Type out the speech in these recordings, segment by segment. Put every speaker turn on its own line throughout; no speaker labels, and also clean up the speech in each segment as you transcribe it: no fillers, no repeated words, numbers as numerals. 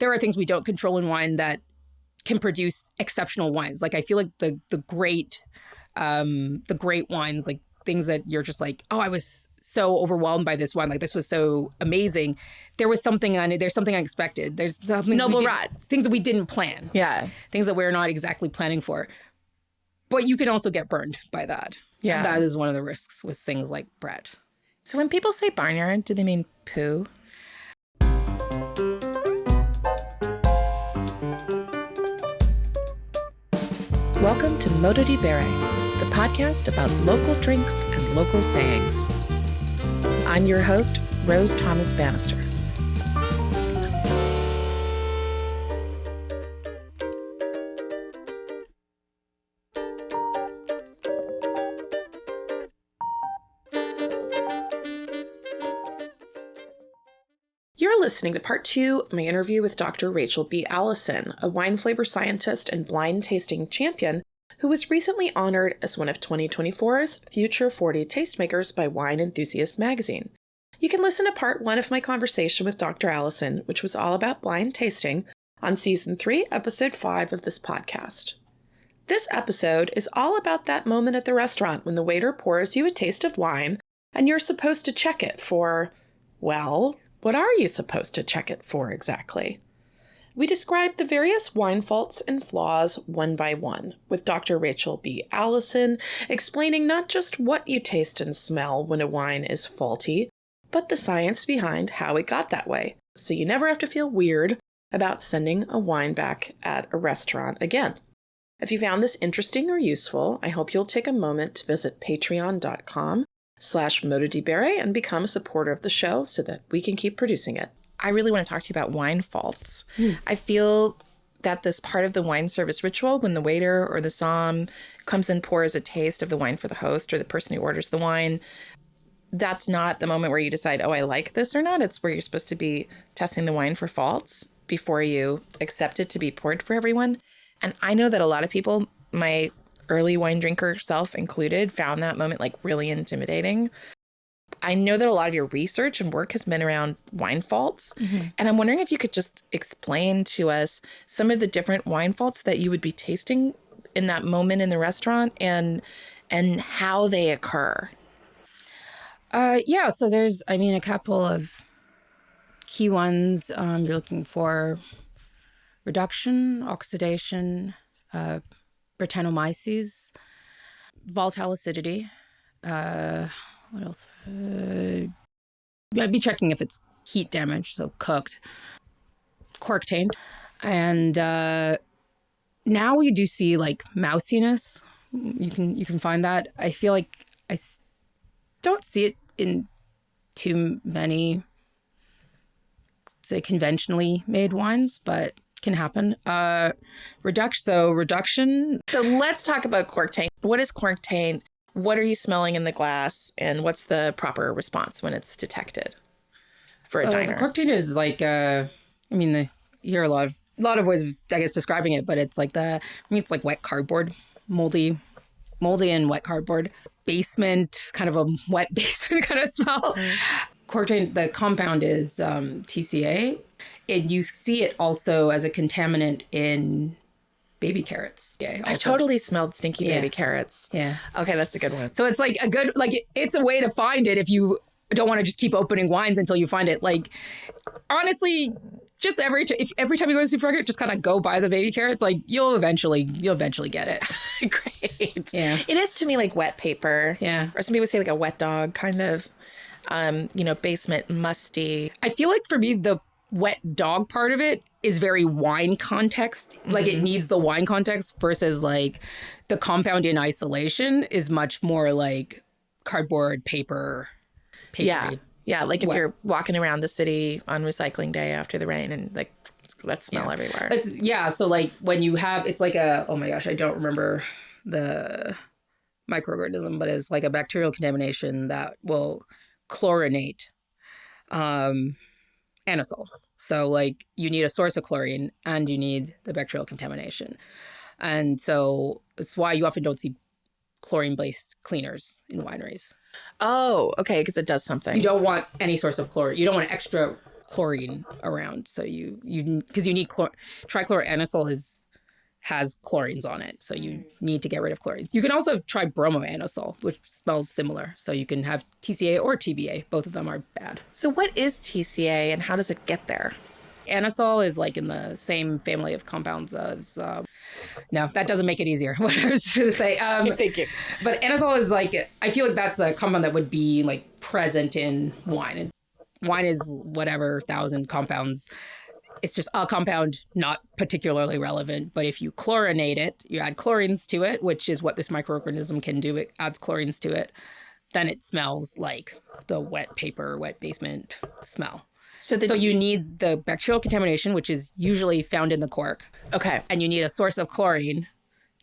there are things we don't control in wine that can produce exceptional wines. Like I feel like the great wines, like things that you're just like, oh, I was so overwhelmed by this wine. Like this was so amazing. There's something unexpected. There's something things that we didn't plan.
Yeah.
Things that we're not exactly planning for. But you can also get burned by that. Yeah. And that is one of the risks with things like bread.
So when people say barnyard, do they mean poo? Welcome to Modo di Bere, the podcast about local drinks and local sayings. I'm your host, Rose Thomas Bannister. You're listening to part 2 of my interview with Dr. Rachel B. Allison, a wine flavor scientist and blind tasting champion who was recently honored as one of 2024's Future 40 Tastemakers by Wine Enthusiast magazine. You can listen to part 1 of my conversation with Dr. Allison, which was all about blind tasting, on season 3, episode 5 of this podcast. This episode is all about that moment at the restaurant when the waiter pours you a taste of wine and you're supposed to check it for, well, what are you supposed to check it for exactly? We describe the various wine faults and flaws one by one, with Dr. Rachel B. Allison explaining not just what you taste and smell when a wine is faulty, but the science behind how it got that way, so you never have to feel weird about sending a wine back at a restaurant again. If you found this interesting or useful, I hope you'll take a moment to visit patreon.com/mododibere and become a supporter of the show so that we can keep producing it. I really want to talk to you about wine faults. I feel that this part of the wine service ritual, when the waiter or the somm comes and pours a taste of the wine for the host or the person who orders the wine, that's not the moment where you decide, oh, I like this or not. It's where you're supposed to be testing the wine for faults before you accept it to be poured for everyone. And I know that a lot of people, my early wine drinker self included, found that moment like really intimidating. I know that a lot of your research and work has been around wine faults. Mm-hmm. And I'm wondering if you could just explain to us some of the different wine faults that you would be tasting in that moment in the restaurant and how they occur.
So there's, a couple of key ones. You're looking for reduction, oxidation, Brettanomyces, volatile acidity. What else? I'd be checking if it's heat damage, so cooked. Cork taint. And now we do see like mousiness. You can find that. I feel like I don't see it in too many, say, conventionally made wines, but can happen. Reduction.
So let's talk about cork taint. What is cork taint? What are you smelling in the glass? And what's the proper response when it's detected for a diner?
The cork taint is like, you hear a lot of ways of, I guess, describing it, but it's like it's like wet cardboard, moldy and wet cardboard. Basement, kind of a wet basement kind of smell. Mm. Cork taint, the compound is TCA. And you see it also as a contaminant in baby carrots. Yeah,
I totally smelled stinky baby carrots.
Yeah.
Okay, that's a good one.
So it's like it's a way to find it if you don't want to just keep opening wines until you find it. Like, honestly, just every time you go to the supermarket, just kind of go buy the baby carrots. Like, you'll eventually get it.
Great.
Yeah.
It is to me like wet paper.
Yeah.
Or some people would say like a wet dog kind of, basement musty.
I feel like for me, the wet dog part of it is very wine context. Like, it needs the wine context versus like the compound in isolation is much more like cardboard, paper.
Yeah. Like if you're walking around the city on recycling day after the rain and like that smell everywhere.
So like when you have, it's like oh my gosh, I don't remember the microorganism, but it's like a bacterial contamination that will chlorinate anisole. So like you need a source of chlorine and you need the bacterial contamination. And so it's why you often don't see chlorine-based cleaners in wineries.
Oh, okay, because it does something.
You don't want any source of chlorine. You don't want extra chlorine around. So because you need trichloroanisole has chlorines on it. So you need to get rid of chlorines. You can also try bromoanisole, which smells similar. So you can have TCA or TBA. Both of them are bad.
So what is TCA and how does it get there?
Anisole is like in the same family of compounds as, no, that doesn't make it easier. What I was going to say.
Thank you.
But anisole is like, I feel like that's a compound that would be like present in wine. And wine is whatever, 1,000 compounds. It's just a compound, not particularly relevant. But if you chlorinate it, you add chlorines to it, which is what this microorganism can do. It adds chlorines to it. Then it smells like the wet paper, wet basement smell. So you need the bacterial contamination, which is usually found in the cork.
Okay.
And you need a source of chlorine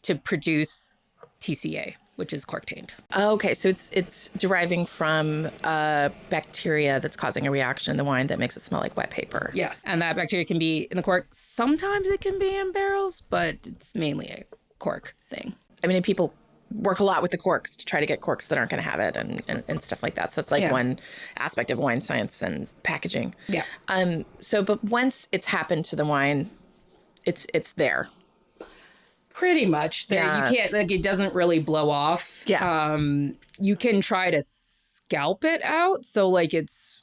to produce TCA, which is cork taint.
Okay, so it's deriving from a bacteria that's causing a reaction in the wine that makes it smell like wet paper.
Yes, and that bacteria can be in the cork. Sometimes it can be in barrels, but it's mainly a cork thing.
I mean, people work a lot with the corks to try to get corks that aren't going to have it and stuff like that. So it's like one aspect of wine science and packaging.
Yeah.
But once it's happened to the wine, it's there.
Pretty much. You can't, like, it doesn't really blow off.
Yeah.
You can try to scalp it out. So like it's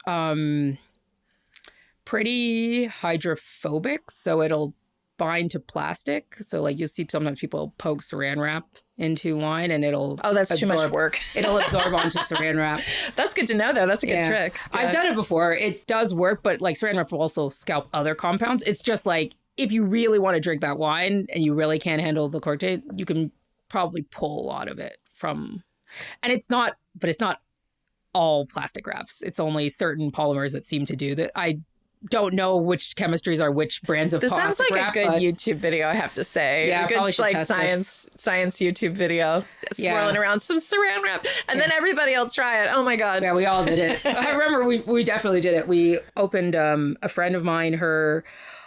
pretty hydrophobic. So it'll bind to plastic. So like you'll see sometimes people poke saran wrap into wine and it'll
that's too much work.
It'll absorb onto saran wrap.
That's good to know though. That's a good trick.
Yeah. I've done it before. It does work, but like saran wrap will also scalp other compounds. It's just like if you really want to drink that wine and you really can't handle the cork taint, you can probably pull a lot of it from, and it's not all plastic wraps. It's only certain polymers that seem to do that. I don't know which chemistries are which brands of plastic wrap.
This sounds like a good YouTube video, I have to say.
Yeah,
a good like science YouTube video, swirling around some saran wrap, and then everybody will try it. Oh my God.
Yeah, we all did it. I remember we definitely did it. We opened a friend of mine, her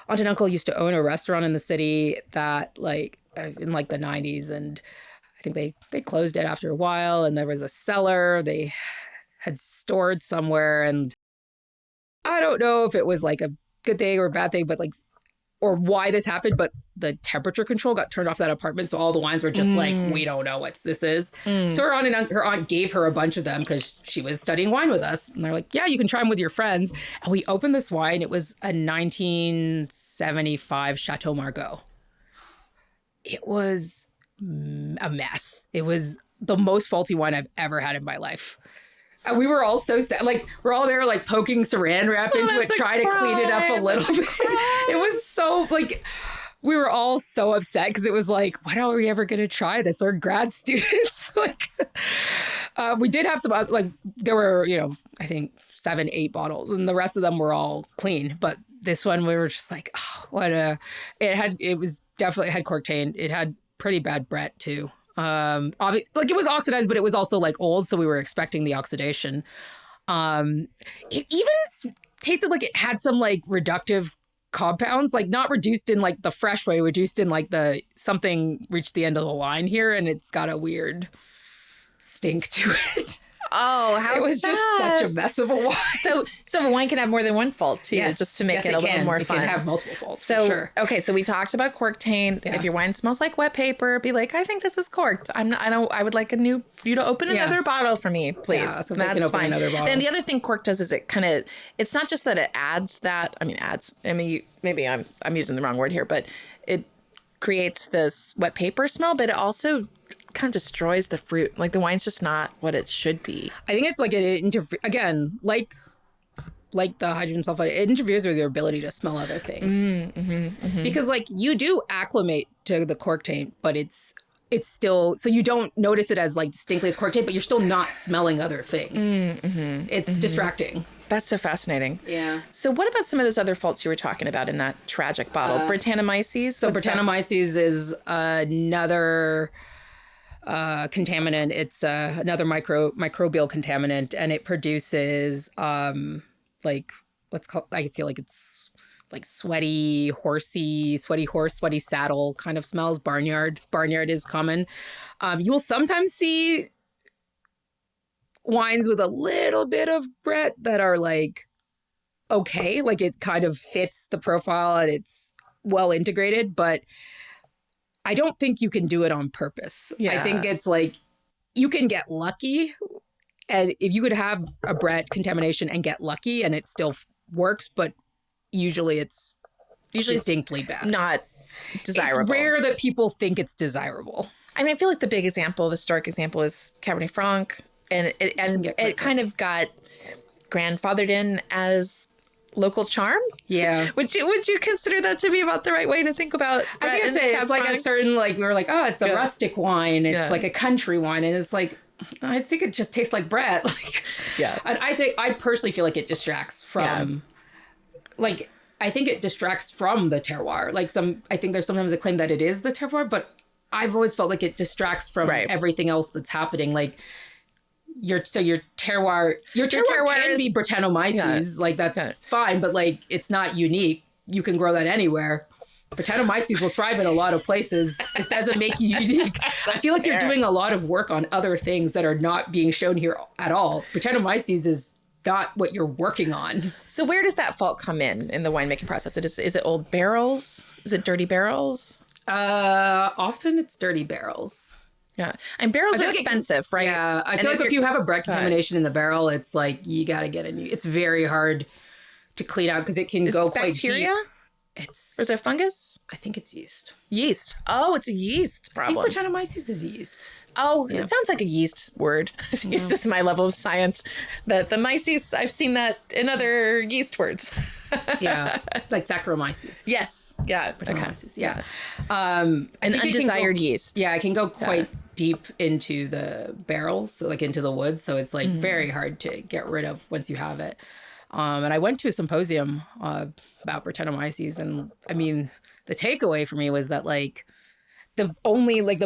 aunt and uncle used to own a restaurant in the city that like in like the 90s, and I think they closed it after a while, and there was a cellar they had stored somewhere, and I don't know if it was like a good thing or a bad thing, but like, or why this happened, but the temperature control got turned off that apartment. So all the wines were just like, we don't know what this is. So her aunt gave her a bunch of them because she was studying wine with us. And they're like, yeah, you can try them with your friends. And we opened this wine. It was a 1975 Chateau Margaux. It was a mess. It was the most faulty wine I've ever had in my life. And we were all so sad. Like, we're all there, like, poking saran wrap into it, trying to clean it up a little bit. It was so, like, we were all so upset because it was like, when are we ever going to try this? We're grad students. Like, we did have some, like, there were, I think 7, 8 bottles, and the rest of them were all clean. But this one, we were just like, oh, it was definitely had cork taint. It had pretty bad Brett, too. Obviously, like it was oxidized, but it was also like old, so we were expecting the oxidation. It even tasted like it had some like reductive compounds, like not reduced in like the fresh way, reduced in like the something reached the end of the line here, and it's got a weird stink to it.
Oh, how
it was
sad.
Just such a mess of a wine.
So a wine can have more than one fault too, just to make it a little more fun.
It can have multiple faults.
So
for sure.
Okay, so we talked about cork taint. Yeah. If your wine smells like wet paper, be like, I think this is corked. I would like you to open another bottle for me, please.
Yeah, so that's fine.
And the other thing cork does is it's not just that it adds that. Maybe I'm using the wrong word here, but it creates this wet paper smell, but it also kind of destroys the fruit. Like the wine's just not what it should be.
I think it's like again, like the hydrogen sulfide, it interferes with your ability to smell other things. Because like you do acclimate to the cork taint, but it's still, so you don't notice it as like distinctly as cork taint, but you're still not smelling other things. It's distracting.
That's so fascinating.
Yeah.
So what about some of those other faults you were talking about in that tragic bottle? Brettanomyces?
So Brettanomyces is another contaminant. It's another microbial contaminant, and it produces like what's called, I feel like it's like sweaty horse, sweaty saddle kind of smells. Barnyard is common. You will sometimes see wines with a little bit of Brett that are like okay. Like it kind of fits the profile and it's well integrated, but I don't think you can do it on purpose. I think it's like you can get lucky. And if you could have a Brett contamination and get lucky and it still works, but usually it's distinctly bad.
Not desirable.
It's rare that people think it's desirable.
I mean, I feel like the big example, the stark example is Cabernet Franc. And it kind of got grandfathered in as local charm.
Yeah.
Would you consider that to be about the right way to think about Brett?
I think it's like a certain, like, we were like, oh, it's a rustic wine. It's like a country wine. And it's like, I think it just tastes like Brett. Like, and I personally feel like it distracts from, like, I think it distracts from the terroir. Like I think there's sometimes a claim that it is the terroir, but I've always felt like it distracts from everything else that's happening. Like your terroir can be Brettanomyces, like that's fine, but like it's not unique. You can grow that anywhere. Brettanomyces will thrive in a lot of places. It doesn't make you unique. I feel like you're doing a lot of work on other things that are not being shown here at all. Brettanomyces is not what you're working on.
So where does that fault come in the winemaking process? Is it old barrels? Is it dirty barrels?
Often it's dirty barrels.
Yeah. And barrels are expensive, right?
Yeah. I feel like if you have a Brett contamination in the barrel, it's like you got to get a new. It's very hard to clean out because it can go quite
bacteria?
Deep.
Or is it fungus?
I think it's yeast.
Yeast. Oh, it's a yeast problem.
I think Brettanomyces is yeast.
Oh, it sounds like a yeast word. This is my level of science. The myces, I've seen that in other yeast words.
Like Saccharomyces.
Yes. Yeah.
Brettanomyces. Yeah.
An undesired yeast.
Yeah, it can go quite deep into the barrels, so like into the wood. So it's like very hard to get rid of once you have it. And I went to a symposium about Brettanomyces, and I mean, the takeaway for me was that like the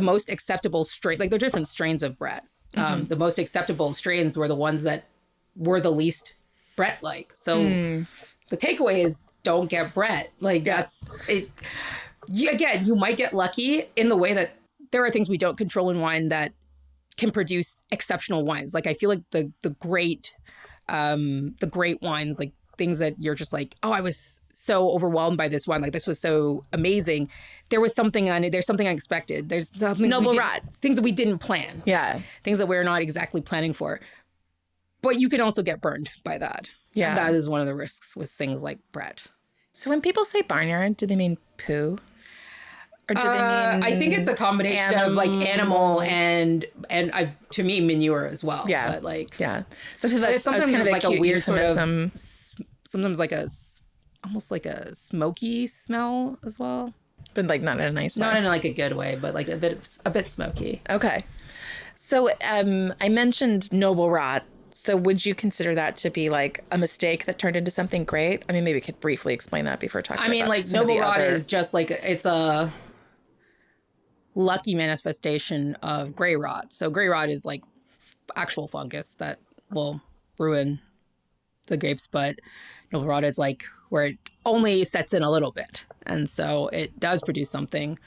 most acceptable strain, like there are different strains of Brett. The most acceptable strains were the ones that were the least Brett-like. So the takeaway is don't get Brett. Like that's it. You might get lucky in the way that there are things we don't control in wine that can produce exceptional wines. Like I feel like the great wines, like things that you're just like, oh, I was so overwhelmed by this wine. Like this was so amazing. There was something on it. There's something unexpected. There's something
noble rot.
Things that we didn't plan.
Yeah.
Things that we're not exactly planning for. But you can also get burned by that. Yeah. And that is one of the risks with things like Brett.
So when people say barnyard, do they mean poo? Or do they mean
I think it's a combination of like animal and to me manure as well.
Yeah.
But like
So that's
sometimes
kind of
like a weird
euphemism.
sort of sometimes like almost like a smoky smell as well.
But like not in a nice way.
Not in like a good way, but like a bit smoky.
Okay. So I mentioned noble rot. So would you consider that to be like a mistake that turned into something great? I mean, maybe we could briefly explain that before talking about
like noble rot is just like it's a lucky manifestation of gray rot. So gray rot is like actual fungus that will ruin the grapes, but noble rot is like where it only sets in a little bit. And so it does produce something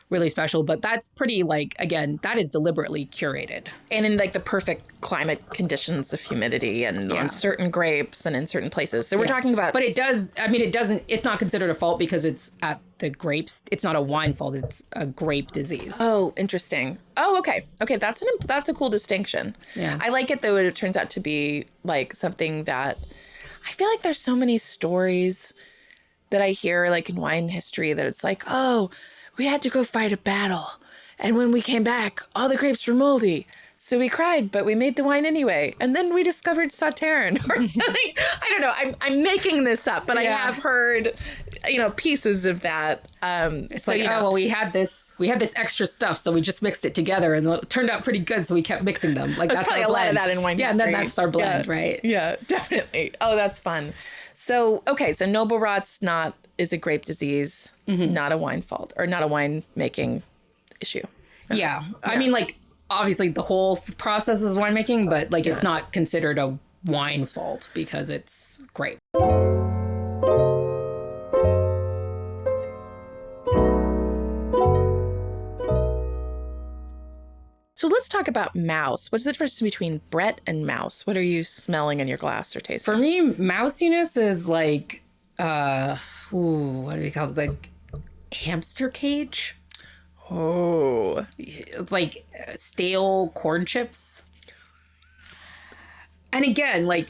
really special, but that's pretty like, again, that is deliberately curated.
And in like the perfect climate conditions of humidity and on certain grapes and in certain places. So we're talking about...
But it's not considered a fault because it's at the grapes. It's not a wine fault. It's a grape disease.
Oh, interesting. Oh, okay. Okay, that's a cool distinction.
Yeah.
I like it though. It turns out to be like something that... I feel like there's so many stories that I hear like in wine history that it's like, oh, we had to go fight a battle. And when we came back, all the grapes were moldy. So we cried, but we made the wine anyway. And then we discovered Sauternes or something. I don't know. I'm making this up, but I have heard, pieces of that.
It's so, like, well, we had this extra stuff, so we just mixed it together, and it turned out pretty good, so we kept mixing them. Like
that's probably a lot of that in wine history.
And then that's our blend, right?
Yeah, definitely. Oh, that's fun. So, okay, so noble rot's is a grape disease, not a wine fault, or not a wine making issue.
Yeah. I mean, like, obviously the whole process is winemaking, but like it's not considered a wine fault because it's grape.
So let's talk about mouse. What's the difference between Brett and mouse? What are you smelling in your glass or tasting?
For me, mousiness is like, what do we call it? Like hamster cage?
Oh.
Like stale corn chips. And again, like,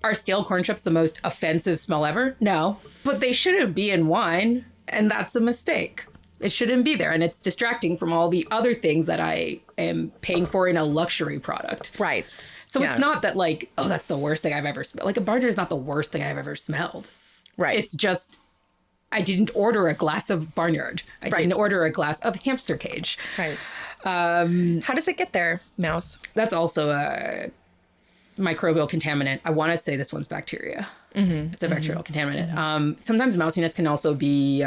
are stale corn chips the most offensive smell ever? No. But they shouldn't be in wine, and that's a mistake. It shouldn't be there, and it's distracting from all the other things that I am paying for in a luxury product.
Right.
So it's not that like, oh, that's the worst thing I've ever smelled. Like a barnyard is not the worst thing I've ever smelled.
Right.
It's just, I didn't order a glass of barnyard. I didn't order a glass of hamster cage.
Right. How does it get there, mouse?
That's also a microbial contaminant. I want to say this one's bacteria. It's a bacterial contaminant. Sometimes mousiness can also be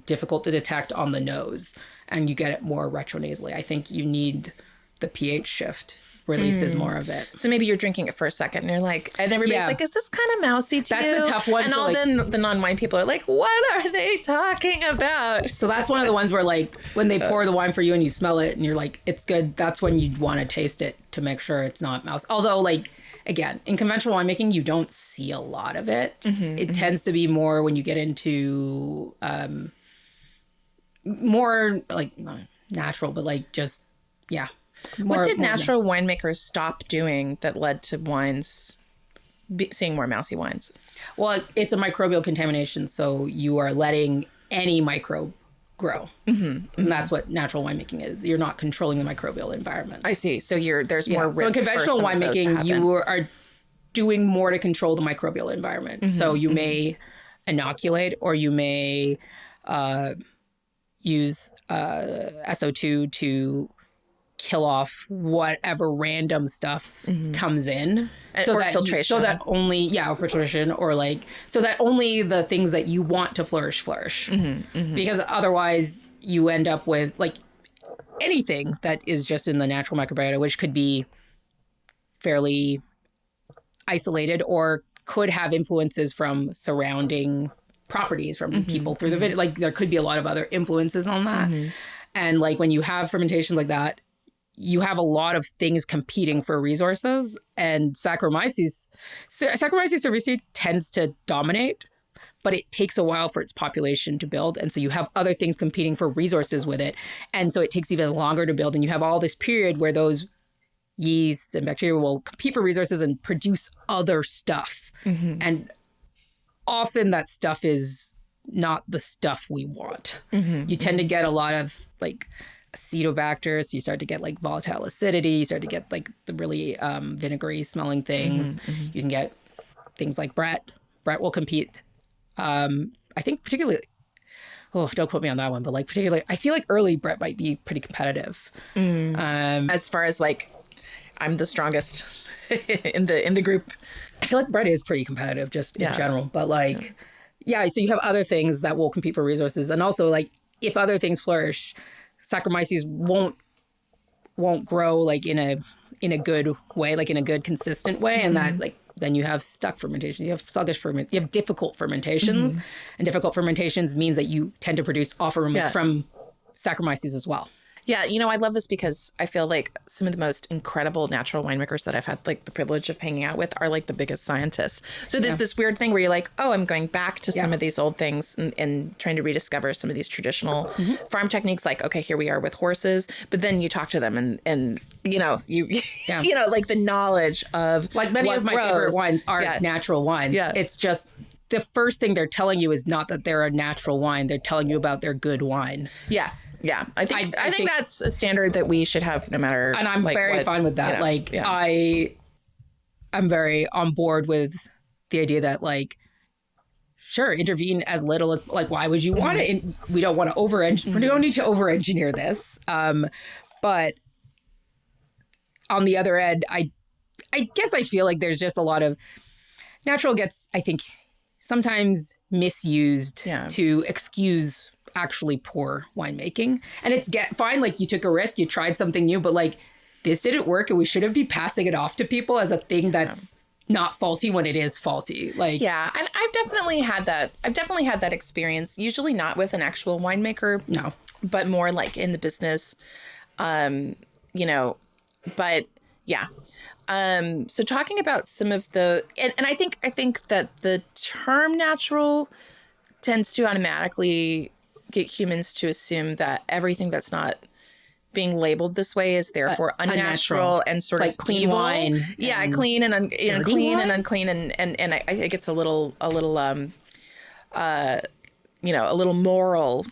difficult to detect on the nose, and you get it more retronasally. I think you need the pH shift releases more of it.
So maybe you're drinking it for a second and you're like, and everybody's like, is this kind of mousy to you?
That's a tough one.
And all then the non-wine people are like, what are they talking about?
So that's one of the ones where like when they pour the wine for you and you smell it and you're like, it's good. That's when you'd want to taste it to make sure it's not mouse. Although like, again, in conventional winemaking, you don't see a lot of it. It tends to be more when you get into more like not natural, but like just, yeah.
What did natural winemakers stop doing that led to wines seeing more mousy wines?
Well, it's a microbial contamination, so you are letting any microbe grow. And that's what natural winemaking is. You're not controlling the microbial environment.
I see. So there's more risk.
So in conventional winemaking, you are doing more to control the microbial environment. So you may inoculate, or you may use SO2 to kill off whatever random stuff comes in, so
or
that
filtration.
So that only filtration, or like so that only the things that you want to flourish. Because otherwise you end up with like anything that is just in the natural microbiota, which could be fairly isolated or could have influences from surrounding properties from people through the vineyard. Like there could be a lot of other influences on that. And like when you have fermentations like that, you have a lot of things competing for resources, and Saccharomyces cerevisiae tends to dominate, but it takes a while for its population to build. And so you have other things competing for resources with it. And so it takes even longer to build. And you have all this period where those yeasts and bacteria will compete for resources and produce other stuff. And often that stuff is not the stuff we want. You tend to get a lot of like acetobacter, so you start to get like volatile acidity, you start to get like the really vinegary smelling things. You can get things like Brett. Brett will compete. I think particularly, don't quote me on that one, but like particularly, I feel like early Brett might be pretty competitive.
As far as like, I'm the strongest in the group.
I feel like Brett is pretty competitive just in general, but like, so you have other things that will compete for resources. And also like if other things flourish, Saccharomyces won't grow like in a good way, like in a good consistent way. And that like then you have stuck fermentation, you have sluggish you have difficult fermentations, and difficult fermentations means that you tend to produce off aromas from Saccharomyces as well.
Yeah, I love this because I feel like some of the most incredible natural winemakers that I've had like the privilege of hanging out with are like the biggest scientists. So there's this weird thing where you're like, oh, I'm going back to some of these old things and trying to rediscover some of these traditional farm techniques. Like, okay, here we are with horses, but then you talk to them and you like the knowledge of
like many of my favorite wines are natural wines.
Yeah.
It's just the first thing they're telling you is not that they're a natural wine. They're telling you about their good wine.
Yeah. Yeah, I think that's a standard that we should have no matter.
And I'm like, very fine with that. I'm very on board with the idea that like, sure, intervene as little as like, why would you want it? We don't want to we don't need to over-engineer this. But on the other end, I guess I feel like there's just a lot of natural gets, I think, sometimes misused to excuse actually poor winemaking. And it's fine, like you took a risk, you tried something new, but like this didn't work and we shouldn't be passing it off to people as a thing that's not faulty when it is faulty. Like,
yeah, and I've definitely had that experience, usually not with an actual winemaker,
no,
but more like in the business. But yeah. So talking about some of the, and I think that the term natural tends to automatically get humans to assume that everything that's not being labeled this way is therefore unnatural and sort
it's
of
like clean
evil.
wine.
Yeah, clean and clean
wine?
and unclean, and I think it's a little a little moral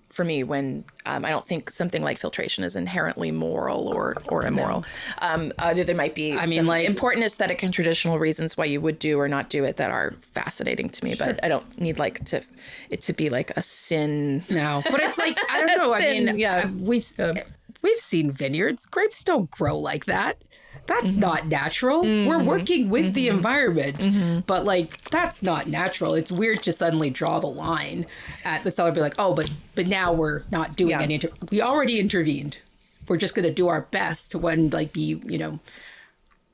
for me when I don't think something like filtration is inherently moral or immoral. There might be some important aesthetic and traditional reasons why you would do or not do it that are fascinating to me, but I don't need it to be like a sin.
No, but it's like, I don't know.
Sin,
I mean, we've seen vineyards. Grapes don't grow like that. That's not natural. We're working with the environment, but like, that's not natural. It's weird to suddenly draw the line at the seller, be like, oh, but now we're not doing any, we already intervened. We're just going to do our best to be,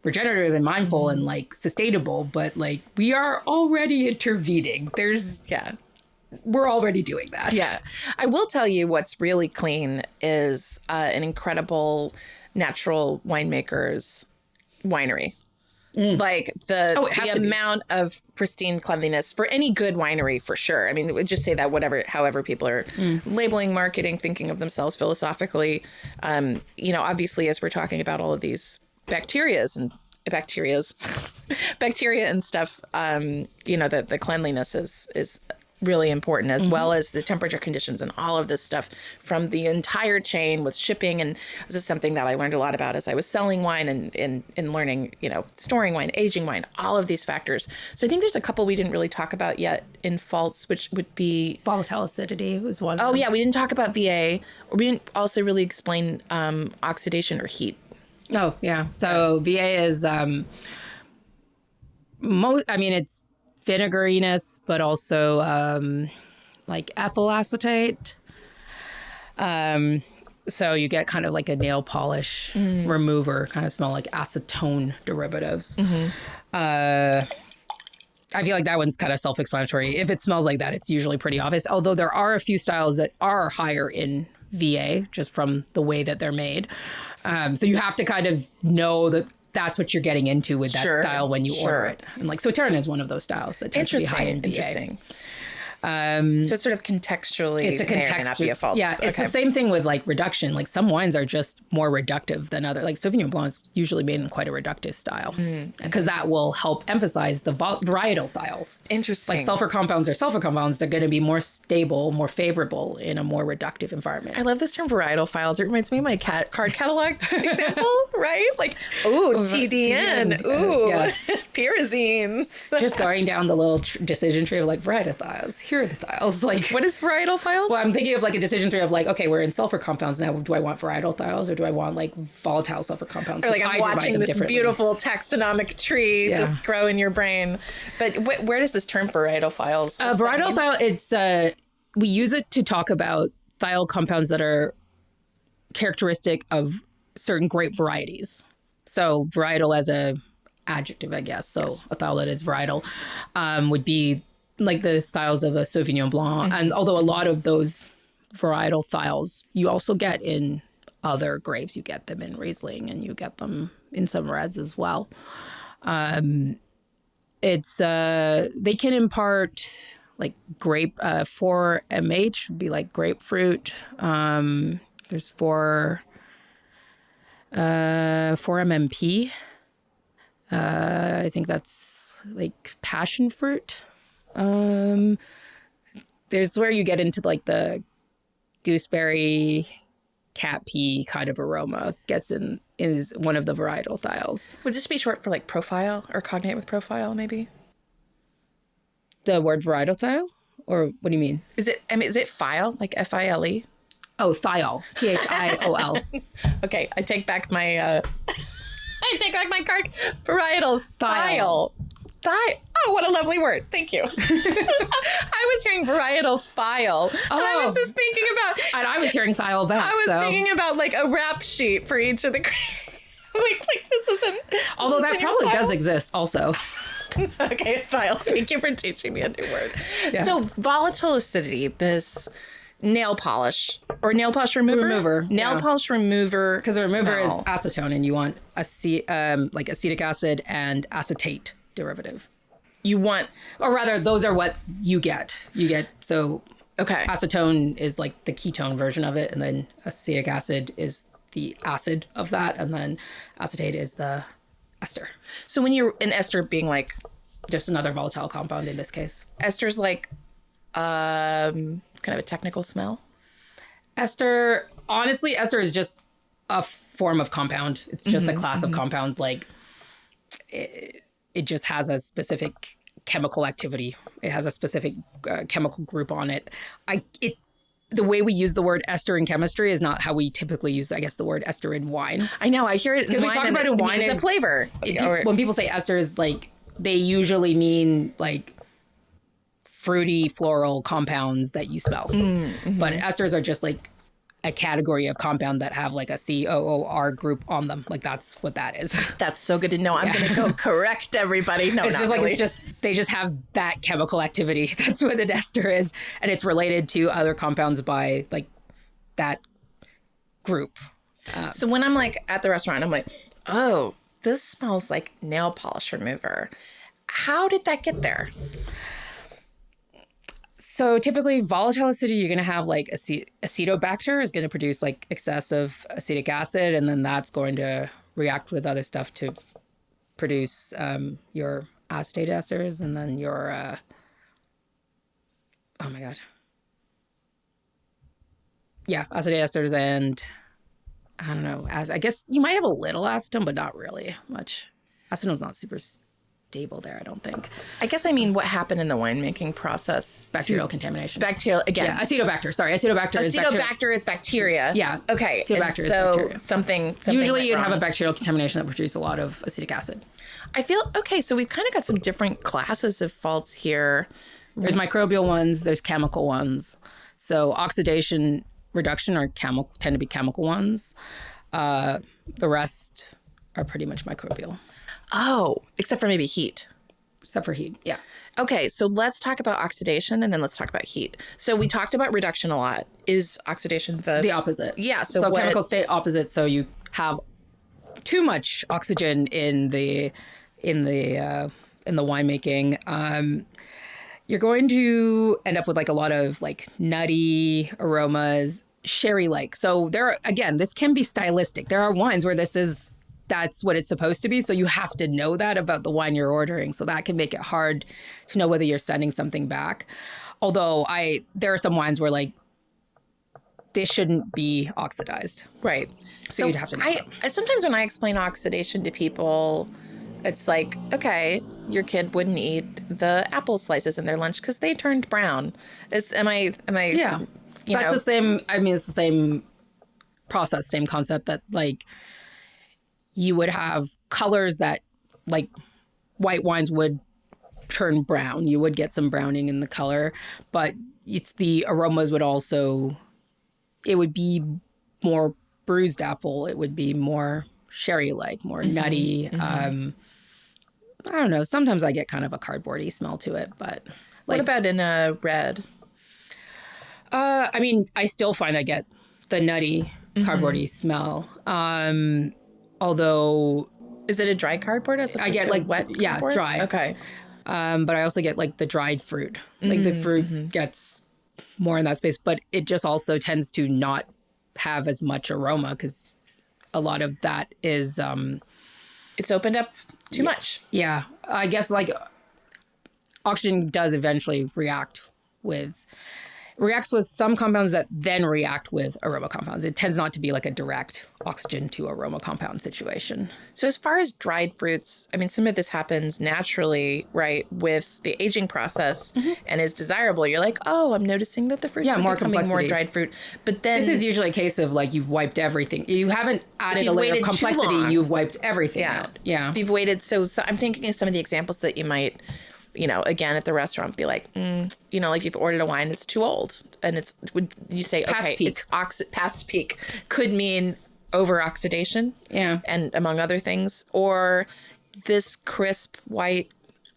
regenerative and mindful and like sustainable, but like we are already intervening. We're already doing that.
Yeah. I will tell you what's really clean is an incredible natural winemaker's winery. Like the amount of pristine cleanliness for any good winery, for sure. I mean, we just say that however people are labeling, marketing, thinking of themselves philosophically. Obviously, as we're talking about all of these bacteria and stuff, the cleanliness is really important, as well as the temperature conditions and all of this stuff from the entire chain with shipping. And this is something that I learned a lot about as I was selling wine and learning, storing wine, aging wine, all of these factors. So I think there's a couple we didn't really talk about yet in faults, which would be
volatile acidity was one.
Oh yeah, we didn't talk about VA, or we didn't also really explain oxidation or heat.
Oh yeah, so VA is it's vinegariness, but also like ethyl acetate. So you get kind of like a nail polish remover kind of smell, like acetone derivatives. I feel like that one's kind of self-explanatory. If it smells like that, it's usually pretty obvious. Although there are a few styles that are higher in VA just from the way that they're made. So you have to kind of know that that's what you're getting into with that style when you order it. And like Sauternes is one of those styles that tends to be high in VA.
Interesting. So it's sort of contextually,
it's a
may or may not be a fault.
Yeah, it's the same thing with like reduction. Like some wines are just more reductive than other. Like Sauvignon Blanc is usually made in quite a reductive style because that will help emphasize the varietal styles.
Interesting.
Like sulfur compounds are sulfur compounds. They're going to be more stable, more favorable in a more reductive environment.
I love this term varietal files. It reminds me of my card catalog example, right? Like, ooh, TDN, ooh, pyrazines.
Just going down the little decision tree of like varietal styles. Here are the styles. Like,
what is varietal files?
Well, I'm thinking of like a decision tree of like, okay, we're in sulfur compounds now. Do I want varietal styles or do I want like volatile sulfur compounds?
Or like I'm watching this beautiful taxonomic tree just grow in your brain. But where does this term varietal files?
Varietal style, it's we use it to talk about thiol compounds that are characteristic of certain grape varieties. So varietal as a adjective, I guess. So a thiol that is varietal would be like the styles of a Sauvignon Blanc. And although a lot of those varietal thiols you also get in other grapes, you get them in Riesling and you get them in some reds as well. It's they can impart like grape 4-MH would be like grapefruit. There's 4-MMP. I think that's like passion fruit. There's where you get into like the gooseberry, cat pea kind of aroma is one of the varietal thiols.
Would this be short for like profile or cognate with profile maybe?
The word varietal thiol? Or what do you mean?
Is it file, like FILE?
Oh, thiol. THIOL.
Okay, I take back my card. Varietal thiol. Oh, what a lovely word. Thank you. I was hearing varietal file. And I was just thinking about...
And I was hearing thiol back.
I was thinking about like a rap sheet for each of the... like this isn't...
Although that probably does exist also.
Okay, thiol. Thank you for teaching me a new word. Yeah. So volatile acidity, this nail polish or nail polish remover. Nail polish remover.
Because the remover is
smell.
acetone, and you want like acetic acid and acetate derivative.
You want,
Or rather, those are what you get. So
okay.
acetone is like the ketone version of it, and then acetic acid is the acid of that, and then acetate is the ester.
So when you're an ester being like,
Just another volatile compound in this case.
ester's like kind of a technical smell.
Ester is just a form of compound. It's just a class of compounds. Like it just has a specific chemical activity. It has a specific chemical group on it. The way we use the word ester in chemistry is not how we typically use, I guess, the word ester in wine.
I know. I hear it in wine.
We talk about it in wine.
It's a flavor.
When people say esters, like they usually mean like fruity floral compounds that you smell. But esters are just like a category of compound that have like a COOR group on them. Like that's what that is.
That's so good to know. I'm going to go correct everybody. No,
It's
not
just like
really.
they just have that chemical activity. That's what an ester is, and it's related to other compounds by like that group.
So when I'm like at the restaurant, I'm like, oh, this smells like nail polish remover. How did that get there?
So typically volatile acidity, you're going to have like acetobacter is going to produce like excessive acetic acid, and then that's going to react with other stuff to produce your acetate esters, and then your oh my god, yeah, acetate esters, and I don't know, I guess you might have a little acetone, but not really much. Acetone's not super stable there, I don't think.
I guess I mean what happened in the winemaking process.
Bacterial contamination.
Bacterial, again.
Yeah, acetobacter. Sorry, acetobacter is bacteria.
Acetobacter is bacteria.
Yeah.
Okay.
Acetobacter is
so
bacteria.
something
Usually
went
you'd
wrong.
have a bacterial contamination that produces a lot of acetic acid.
I feel, okay, so we've kind of got some different classes of faults here.
There's microbial ones, there's chemical ones. So oxidation reduction are tend to be chemical ones. The rest are pretty much microbial.
Oh, except for maybe heat.
Except for heat, yeah.
Okay, so let's talk about oxidation and then let's talk about heat. So we talked about reduction a lot. Is oxidation
The opposite.
Yeah, so
So
what-
chemical state opposite. So you have too much oxygen in the winemaking. You're going to end up with like a lot of like nutty aromas, sherry-like. So this can be stylistic. There are wines where that's what it's supposed to be. So you have to know that about the wine you're ordering. So that can make it hard to know whether you're sending something back. Although there are some wines where like this shouldn't be oxidized.
Right.
So you'd have to know
sometimes when I explain oxidation to people, it's like, okay, your kid wouldn't eat the apple slices in their lunch because they turned brown. Am I?
Yeah. That's the same. I mean, it's the same process, same concept that like you would have colors that like white wines would turn brown. You would get some browning in the color, but it's the aromas would also, it would be more bruised apple. It would be more sherry-like, more nutty. I don't know. Sometimes I get kind of a cardboardy smell to it, but like,
What about in a red?
I mean, I still find I get the nutty cardboardy smell. Although
Is it a dry cardboard as opposed
I get
to
like
a wet
yeah,
cardboard?
dry.
Okay.
But I also get like the dried fruit. Like the fruit gets more in that space, but it just also tends to not have as much aroma because a lot of that is
It's opened up too much.
yeah. I guess like oxygen does eventually reacts with some compounds that then react with aroma compounds. It tends not to be like a direct oxygen to aroma compound situation.
So as far as dried fruits, I mean, some of this happens naturally, right, with the aging process and is desirable. You're like, oh, I'm noticing that the fruits are
more
becoming more
complexity.
dried fruit. But then
This is usually a case of like you've wiped everything. You haven't added
you've
a layer of
waited too
complexity.
long.
You've wiped everything out. Yeah.
If you've waited, so I'm thinking of some of the examples that you might, again at the restaurant, be like, like you've ordered a wine that's too old, and would you say,
Past
okay,
peak.
it's past peak, could mean over oxidation,
Yeah.
and among other things, or this crisp white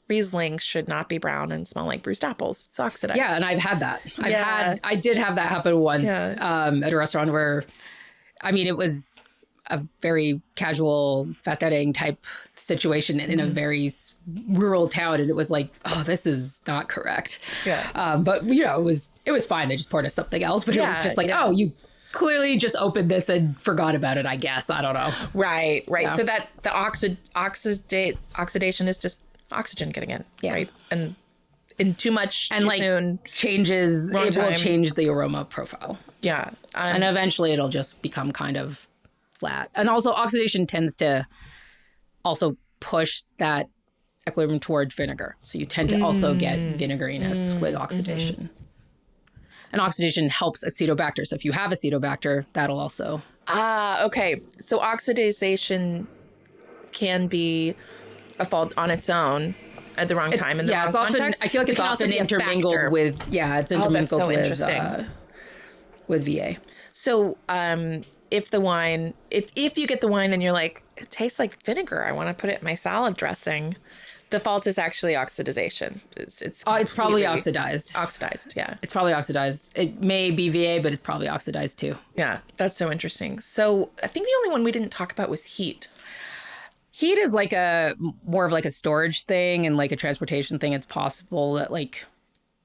Riesling should not be brown and smell like bruised apples. It's oxidized.
Yeah, and I've had that. I did have that happen once at a restaurant where, I mean, it was a very casual fast dining type situation in a very rural town, and it was like, oh, this is not correct.
Yeah.
But you know, it was fine. They just poured us something else, but it was just like, oh, you clearly just opened this and forgot about it, I guess. I don't know.
Right.
Yeah.
So that the oxidation is just oxygen getting in.
Yeah.
Right. And in too much
and
too
like
soon,
it will change the aroma profile.
Yeah.
And eventually it'll just become kind of flat. And also oxidation tends to also push that equilibrium towards vinegar. So you tend to also get vinegariness with oxidation. And oxidation helps acetobacter. So if you have acetobacter, that'll also...
okay. So oxidation can be a fault on its own at the wrong time in the wrong context.
I feel like it's often intermingled with... Yeah, it's intermingled with VA.
So if the wine... If you get the wine and you're like, it tastes like vinegar, I want to put it in my salad dressing... The fault is actually oxidization. It's
probably oxidized.
Oxidized, yeah.
It's probably oxidized. It may be VA, but it's probably oxidized too.
Yeah, that's so interesting. So I think the only one we didn't talk about was heat.
Heat is like more of like a storage thing and like a transportation thing. It's possible that like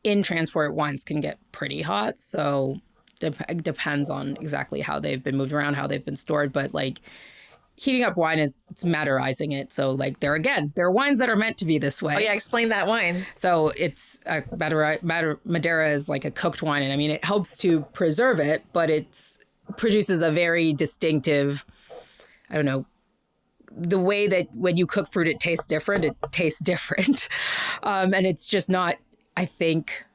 in transport, wines can get pretty hot. So it depends on exactly how they've been moved around, how they've been stored. But like heating up wine it's Madeirizing it. So like there are wines that are meant to be this way.
Oh yeah, explain that wine.
So it's Madeira is like a cooked wine, and I mean it helps to preserve it, but it produces a very distinctive, I don't know, the way that when you cook fruit it tastes different. And it's just not, I think,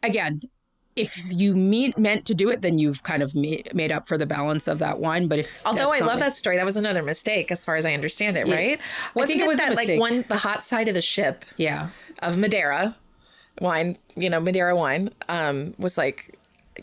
again, if you meant to do it, then you've kind of made up for the balance of that wine. But
although I love that story, that was another mistake as far as I understand it, right?
I think it was that
like the hot side of the ship, of Madeira wine, Madeira wine, was like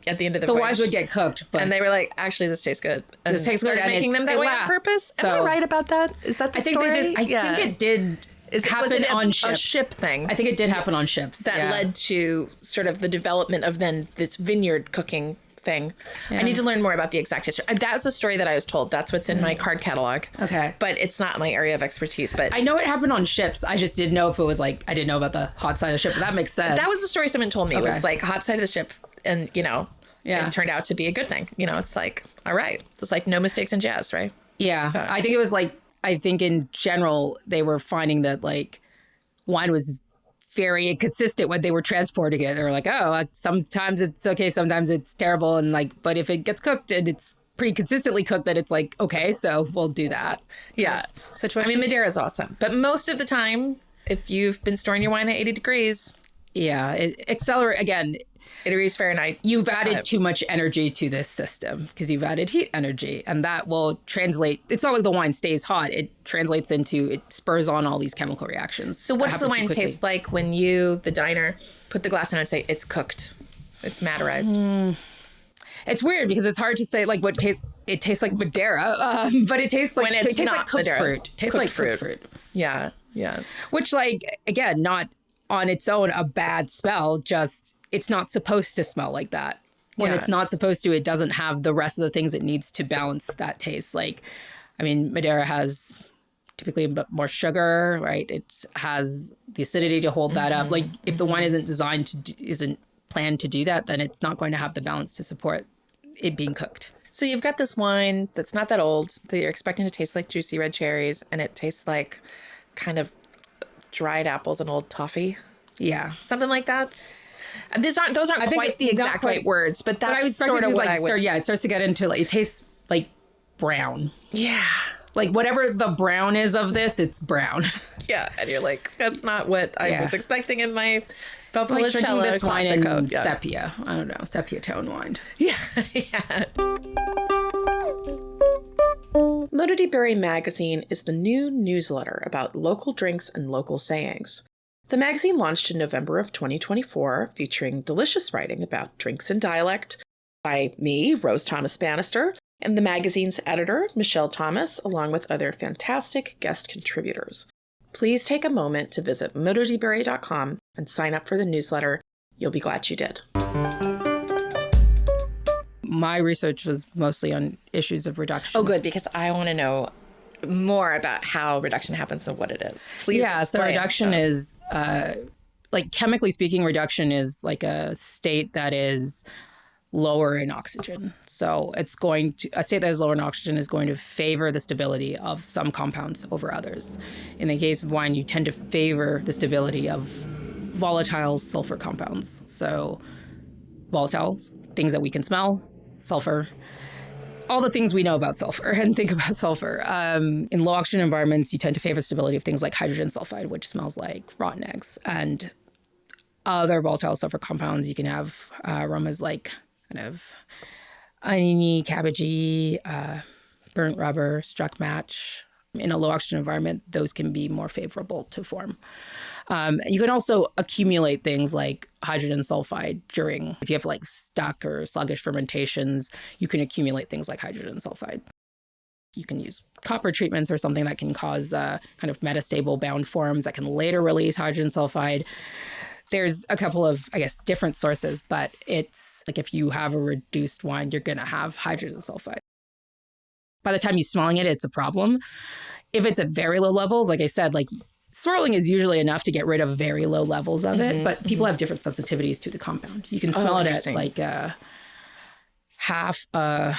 at the end of the voyage,
wines would get cooked, and
they were like, actually, this tastes good. And
this tastes good, and
making them that way on purpose. Am I right about that? Is that the story?
I think it did. Was it on ships? A ship thing? I think it did happen on ships.
That led to sort of the development of then this vineyard cooking thing. Yeah. I need to learn more about the exact history. That's a story that I was told. That's what's in my card catalog.
Okay.
But it's not my area of expertise. But
I know it happened on ships. I just didn't know if it was like, I didn't know about the hot side of the ship, but that makes sense.
That was the story someone told me. Okay. It was like hot side of the ship, and it turned out to be a good thing. It's like, all right. It's like no mistakes in jazz, right?
Yeah. I think it was like, I think in general, they were finding that like wine was very inconsistent when they were transporting it. They were like, oh, sometimes it's okay, sometimes it's terrible. And like, but if it gets cooked and it's pretty consistently cooked, then it's like, okay, so we'll do that.
Yeah. I mean, Madeira is awesome. But most of the time, if you've been storing your wine at 80 degrees.
Yeah. It accelerates, again,
80 degrees Fahrenheit.
You've added too much energy to this system because you've added heat energy, and that will translate. It's not like the wine stays hot. It translates into, it spurs on all these chemical reactions.
So what does the wine taste like when you, the diner, put the glass in and say it's cooked? It's Madeirized.
It's weird because it's hard to say like what it tastes like Madeira, but it tastes like, cooked Madeira. Fruit. It tastes like cooked fruit.
Yeah. Yeah.
Which, like, again, not on its own a bad smell, just it's not supposed to smell like that. When it's not supposed to, it doesn't have the rest of the things it needs to balance that taste. Like, I mean, Madeira has typically a bit more sugar, right? It has the acidity to hold that up. Like, if the wine isn't planned to do that, then it's not going to have the balance to support it being cooked.
So you've got this wine that's not that old that you're expecting to taste like juicy red cherries, and it tastes like kind of dried apples and old toffee.
Yeah.
Something like that. Those aren't quite the exact right words, but that's sort of what I would...
it starts to get into, like, it tastes like brown.
Yeah.
Like, whatever the brown is of this, it's brown.
Yeah, and you're like, that's not what I was expecting in my
Valpolicella this wine in sepia. I don't know, sepia tone wine.
Yeah, yeah. Modity Berry Magazine is the new newsletter about local drinks and local sayings. The magazine launched in November of 2024, featuring delicious writing about drinks and dialect by me, Rose Thomas Bannister, and the magazine's editor, Michelle Thomas, along with other fantastic guest contributors. please take a moment to visit motodberry.com and sign up for the newsletter. You'll be glad you did.
My research was mostly on issues of reduction.
Oh, good, because I want to know more about how reduction happens and what it is. Please
yeah, so reduction is, like chemically speaking, reduction is like a state that is lower in oxygen. So a state that is lower in oxygen is going to favor the stability of some compounds over others. In the case of wine, you tend to favor the stability of volatile sulfur compounds. So volatiles, things that we can smell, sulfur, all the things we know about sulfur and think about sulfur. In low oxygen environments, you tend to favor stability of things like hydrogen sulfide, which smells like rotten eggs, and other volatile sulfur compounds. You can have aromas like kind of oniony, cabbagey, burnt rubber, struck match. In a low oxygen environment, those can be more favorable to form. You can also accumulate things like hydrogen sulfide if you have like stuck or sluggish fermentations, you can accumulate things like hydrogen sulfide. You can use copper treatments or something that can cause kind of metastable bound forms that can later release hydrogen sulfide. There's a couple of, I guess, different sources, but it's like if you have a reduced wine, you're going to have hydrogen sulfide. By the time you're smelling it, it's a problem. If it's at very low levels, like I said, like swirling is usually enough to get rid of very low levels of it, but people have different sensitivities to the compound. You can smell it at like half a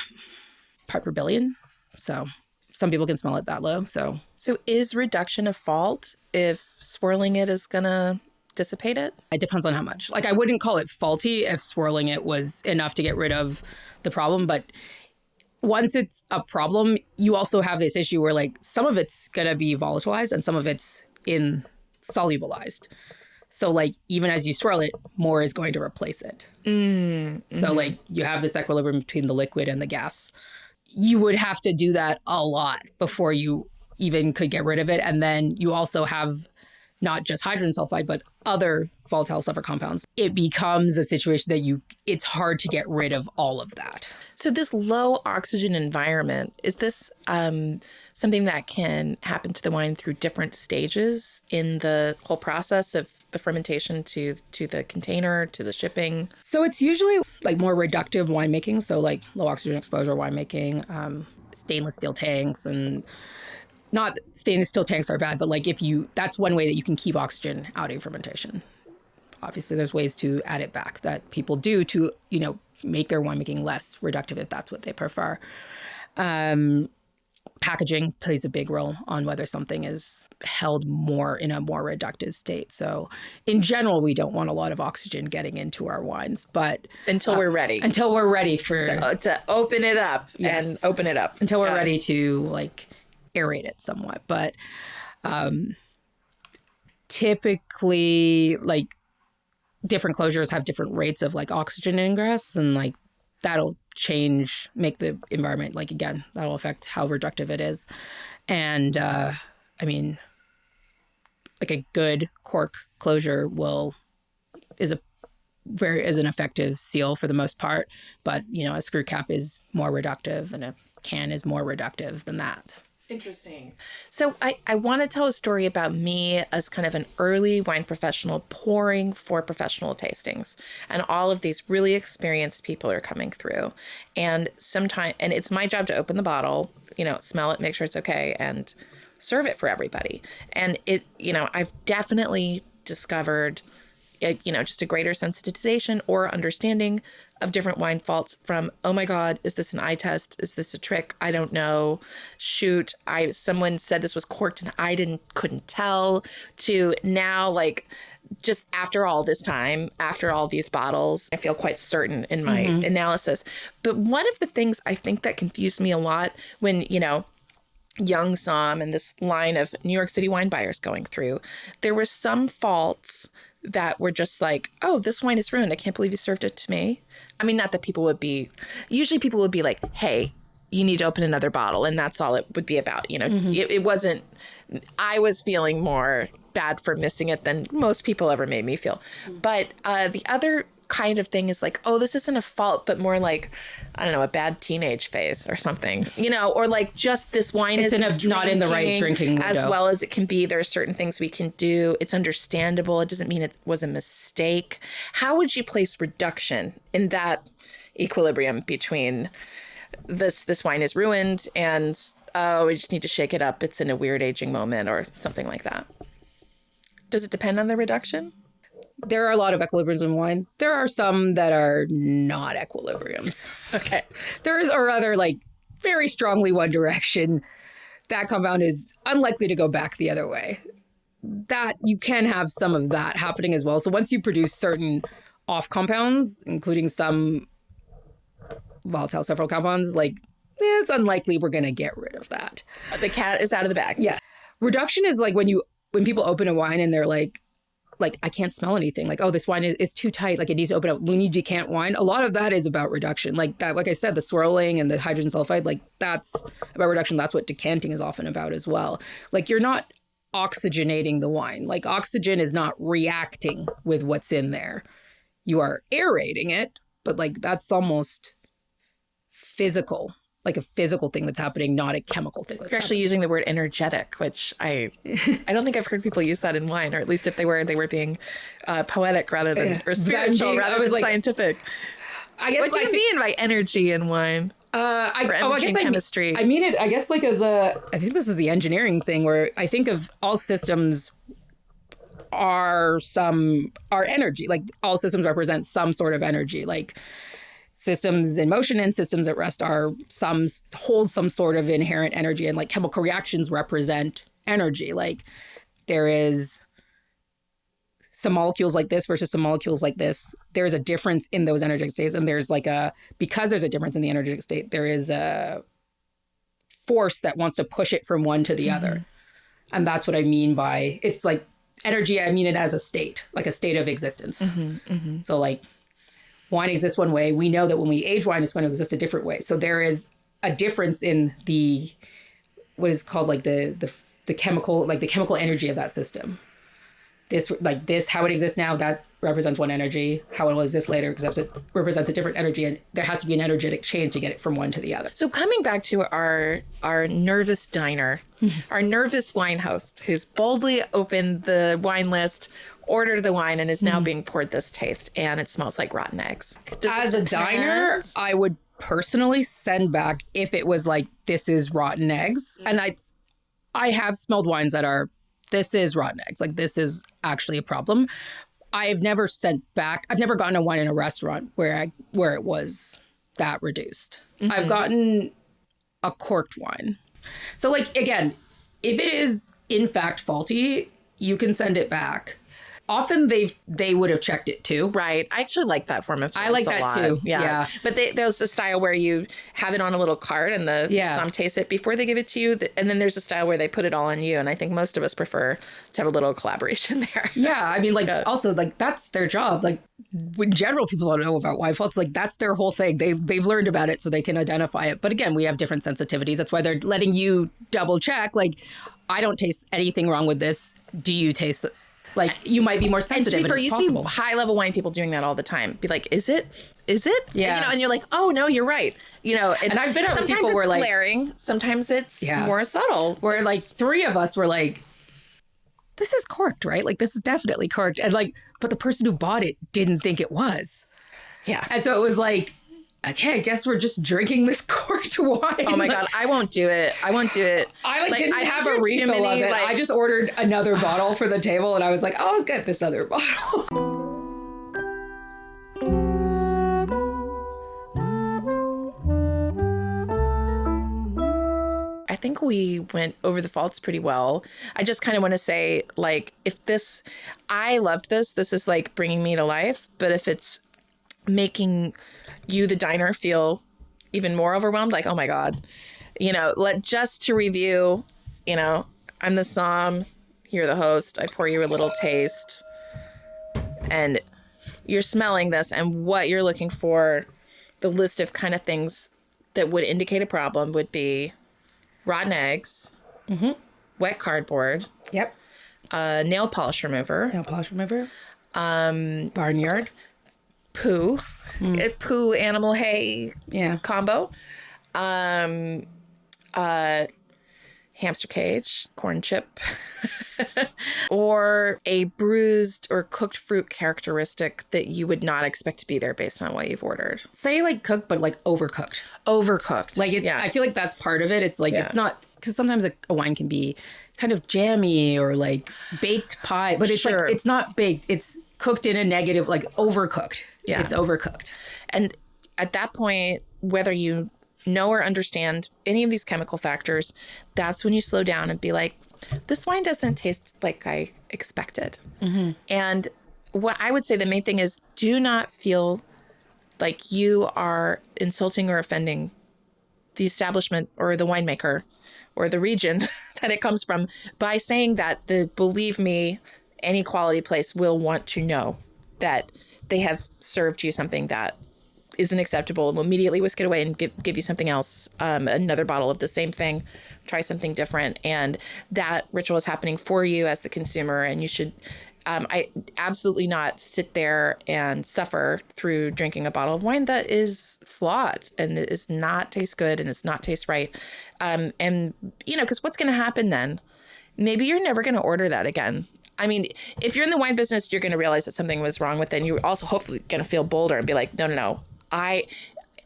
part per billion. So some people can smell it that low. So
is reduction a fault if swirling it is going to dissipate it?
It depends on how much. Like I wouldn't call it faulty if swirling it was enough to get rid of the problem, but once it's a problem, you also have this issue where like some of it's going to be volatilized and some of it's insolubilized. So like even as you swirl it, more is going to replace it. So like you have this equilibrium between the liquid and the gas. You would have to do that a lot before you even could get rid of it. And then you also have not just hydrogen sulfide, but other volatile sulfur compounds. It becomes a situation that it's hard to get rid of all of that.
So this low oxygen environment, is this something that can happen to the wine through different stages in the whole process of the fermentation to the container, to the shipping?
So it's usually like more reductive winemaking. So like low oxygen exposure winemaking, stainless steel tanks, and not stainless steel tanks are bad, but like that's one way that you can keep oxygen out of fermentation. Obviously, there's ways to add it back that people do to, make their winemaking less reductive if that's what they prefer. Packaging plays a big role on whether something is held more in a more reductive state. So in general, we don't want a lot of oxygen getting into our wines, but
until we're ready.
Until we're ready
to open it up and open it up.
Until we're ready to like aerate it somewhat. But typically like different closures have different rates of like oxygen ingress, and like that'll make the environment, like again, that'll affect how reductive it is. And I mean, like a good cork closure is an effective seal for the most part, but a screw cap is more reductive and a can is more reductive than that.
Interesting. So I want to tell a story about me as kind of an early wine professional pouring for professional tastings. And all of these really experienced people are coming through. And it's my job to open the bottle, smell it, make sure it's okay, and serve it for everybody. And I've definitely discovered just a greater sensitization or understanding of different wine faults from, oh my God, is this an eye test? Is this a trick? I don't know. Shoot, someone said this was corked and I couldn't tell, to now like just after all this time, after all these bottles, I feel quite certain in my analysis. But one of the things I think that confused me a lot when, young Somm and this line of New York City wine buyers going through, there were some faults that were just like, oh, this wine is ruined. I can't believe you served it to me. I mean, not that usually people would be like, hey, you need to open another bottle. And that's all it would be about. It wasn't, I was feeling more bad for missing it than most people ever made me feel. But the other kind of thing is like, oh, this isn't a fault, but more like, I don't know, a bad teenage phase or something, you know, or like just this wine is
not in the right drinking window.
As well as it can be. There are certain things we can do. It's understandable. It doesn't mean it was a mistake. How would you place reduction in that equilibrium between this wine is ruined and, oh, we just need to shake it up, it's in a weird aging moment or something like that? Does it depend on the reduction?
There are a lot of equilibriums in wine. There are some that are not equilibriums.
Okay.
There is, or rather, like, very strongly one direction. That compound is unlikely to go back the other way. That you can have some of that happening as well. So once you produce certain off compounds, including some volatile several compounds, like, it's unlikely we're going to get rid of that.
The cat is out of the bag.
Yeah. Reduction is like when people open a wine and they're like, I can't smell anything. Like, oh, this wine is too tight. Like, it needs to open up. When you decant wine, a lot of that is about reduction. Like that, like I said, the swirling and the hydrogen sulfide, like that's about reduction. That's what decanting is often about as well. Like, you're not oxygenating the wine. Like, oxygen is not reacting with what's in there. You are aerating it, but like that's almost physical. Like a physical thing that's happening, not a chemical thing.
You're actually using the word energetic, which I don't think I've heard people use that in wine, or at least if they were being poetic rather than or spiritual rather than like, scientific.
I guess
what do you mean by energy in wine?
I guess
chemistry.
I mean it. I guess like I think this is the engineering thing where I think of all systems are energy. Like all systems represent some sort of energy. Like systems in motion and systems at rest hold some sort of inherent energy, and like chemical reactions represent energy. Like there is some molecules like this versus some molecules like this. There's a difference in those energetic states, and because there's a difference in the energetic state, there is a force that wants to push it from one to the other. And that's what I mean by it's like energy. I mean it as a state, like a state of existence. So like wine exists one way. We know that when we age wine, it's going to exist a different way. So there is a difference in what is called like the chemical, like the chemical energy of that system. How it exists now, that represents one energy. How it will exist later, because it represents a different energy, and there has to be an energetic change to get it from one to the other.
So coming back to our nervous diner, our nervous wine host, who's boldly opened the wine list, ordered the wine, and is now being poured this taste, and it smells like rotten eggs.
As a diner, I would personally send back if it was like, this is rotten eggs. And I have smelled wines that are, this is rotten eggs. Like, this is actually a problem. I've never gotten a wine in a restaurant where it was that reduced. I've gotten a corked wine. So like, again, if it is in fact faulty, you can send it back. Often they would have checked it too.
Right. I actually like that form of service.
I like that too. Yeah.
But there's a style where you have it on a little card and the som tastes it before they give it to you. And then there's a style where they put it all on you. And I think most of us prefer to have a little collaboration there.
Yeah. I mean, like, also, like, that's their job. Like, in general, people don't know about wine faults. Like, that's their whole thing. They've learned about it so they can identify it. But again, we have different sensitivities. That's why they're letting you double check. Like, I don't taste anything wrong with this. Do you taste it? Like, you might be more sensitive. And
you see high level wine people doing that all the time. Be like, is it?
Yeah.
And you're like, oh no, you're right.
And I've been around people where like
glaring, sometimes it's more subtle.
Where like three of us were like, this is corked, right? Like, this is definitely corked. And like, but the person who bought it didn't think it was.
Yeah.
And so it was like, okay, I guess we're just drinking this corked wine.
Oh my God, I won't do it. I
didn't have a refill of it. I just ordered another bottle for the table, and I was like, I'll get this other bottle.
I think we went over the faults pretty well. I just kind of want to say, like, I loved this. This is like bringing me to life. But if it's making you, the diner, feel even more overwhelmed, like, oh my God, just to review, I'm the som, you're the host, I pour you a little taste, and you're smelling this, and what you're looking for, the list of kind of things that would indicate a problem would be rotten eggs, wet cardboard,
yep,
nail polish remover,
barnyard.
poo, poo animal hay
Yeah.
combo, hamster cage, corn chip, or a bruised or cooked fruit characteristic that you would not expect to be there based on what you've ordered.
Say like cooked, but like overcooked.
Overcooked.
Like I feel like that's part of it. It's like it's not, because sometimes a wine can be kind of jammy or like baked pie, but it's like it's not baked. It's cooked in a negative, like overcooked.
Yeah.
It's overcooked.
And at that point, whether you know or understand any of these chemical factors, that's when you slow down and be like, this wine doesn't taste like I expected. Mm-hmm. And what I would say the main thing is, do not feel like you are insulting or offending the establishment or the winemaker or the region that it comes from by saying that. Believe me, any quality place will want to know that they have served you something that isn't acceptable, and will immediately whisk it away and give you something else, another bottle of the same thing, try something different. And that ritual is happening for you as the consumer. And you should, I absolutely not sit there and suffer through drinking a bottle of wine that is flawed and it is not taste good and it's not taste right. And, because what's going to happen then? Maybe you're never going to order that again. I mean, if you're in the wine business, you're going to realize that something was wrong with it. And you're also hopefully going to feel bolder and be like, no.